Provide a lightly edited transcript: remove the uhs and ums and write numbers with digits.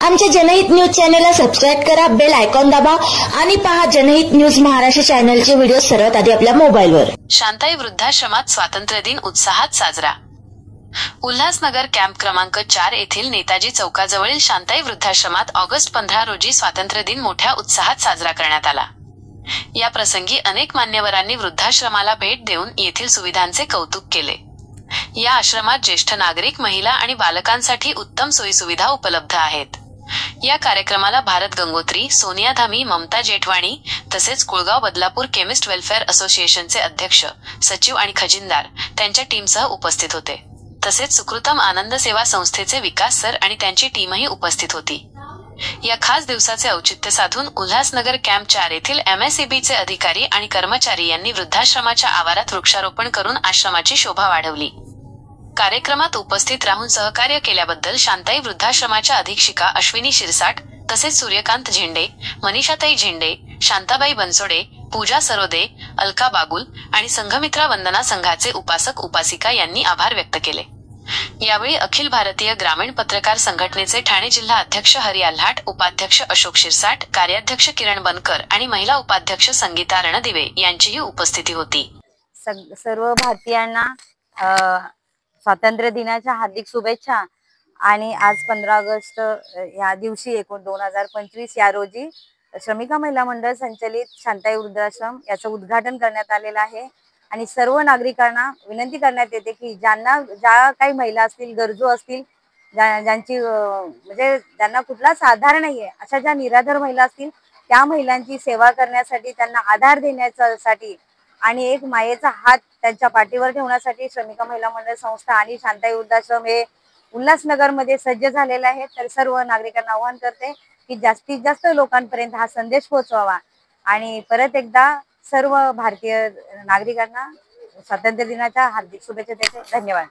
आमच्या जनहित न्यूज चॅनलला सबस्क्राईब करा, बेल आयकॉन दाबा आणि पहा जनहित न्यूज महाराष्ट्र चॅनलचे व्हिडिओ सर्वात आधी आपल्या मोबाईलवर। शांताई वृद्धाश्रमात स्वातंत्र्य दिन उत्साहात साजरा। उल्हासनगर कॅम्प क्रमांक 4 येथील नेताजी चौकाजवळील शांताई वृद्धाश्रमात ऑगस्ट 15 रोजी स्वातंत्र्य दिन मोठ्या उत्साहात साजरा करण्यात आला। या प्रसंगी अनेक मान्यवरांनी वृद्धाश्रमाला भेट देऊन येथील सुविधांचे कौतुक केले। या आश्रमात ज्येष्ठ नागरिक, महिला आणि बालकांसाठी उत्तम सोयीसुविधा उपलब्ध आहेत। या कार्यक्रमाला भारत गंगोत्री, सोनिया धामी, ममता जेठवाणी तसेच कुळगाव बदलापूर केमिस्ट वेलफेअर असोसिएशनचे अध्यक्ष, सचिव आणि खजिनदार त्यांच्या टीमसह उपस्थित होते। तसेच सुकृतम आनंद सेवा संस्थेचे विकास सर आणि त्यांची टीमही उपस्थित होती। या खास दिवसाचे औचित्य साधून उल्हासनगर कॅम्प 4 येथील MSEBचे अधिकारी आणि कर्मचारी यांनी वृद्धाश्रमाच्या आवारात वृक्षारोपण करून आश्रमाची शोभा वाढवली। कार्यक्रमात उपस्थित राहून सहकार्य केल्याबद्दल शांताई वृद्धाश्रमाच्या अधीक्षिका अश्विनी शिरसाट तसेच सूर्यकांत झेंडे, मनीषाताई झेंडे, शांताबाई बनसोडे, पूजा सरोदे, अलका बागुल आणि संघमित्रा वंदना संघाचे उपासक उपासिका यांनी आभार व्यक्त केले। यावेळी अखिल भारतीय ग्रामीण पत्रकार संघटनेचे ठाणे जिल्हा अध्यक्ष हरी आल्हाट, उपाध्यक्ष अशोक शिरसाट, कार्याध्यक्ष किरण बनकर आणि महिला उपाध्यक्ष संगीता रणदिवे यांचीही उपस्थिती होती। सर्व भारतीयांना स्वातंत्र्य दिनाच्या हार्दिक शुभेच्छा। आणि आज 15 ऑगस्ट या दिवशी 2025 या रोजी श्रमिका महिला मंडळ संचलित शांताई वृद्धाश्रम याचं उद्घाटन करण्यात आलेलं आहे। आणि सर्व नागरिकांना विनंती करण्यात येते की ज्या काही महिला असतील, गरजू असतील, ज्यांची म्हणजे ज्यांना कुठलाच आधार नाहीये, अशा ज्या निराधार महिला असतील त्या महिलांची सेवा करण्यासाठी, त्यांना आधार देण्यासाठी आणि एक मायेचा हात त्यांच्या पाठीवर ठेवण्यासाठी श्रमिका महिला मंडळ संस्था आणि शांताई वृद्धाश्रम हे उल्हासनगर मध्ये सज्ज झालेले आहेत। तर सर्व नागरिकांना आवाहन करते की जास्तीत जास्त लोकांपर्यंत हा संदेश पोहोचवावा। आणि परत एकदा सर्व भारतीय नागरिकांना स्वातंत्र्य दिनाच्या हार्दिक शुभेच्छा देते। धन्यवाद।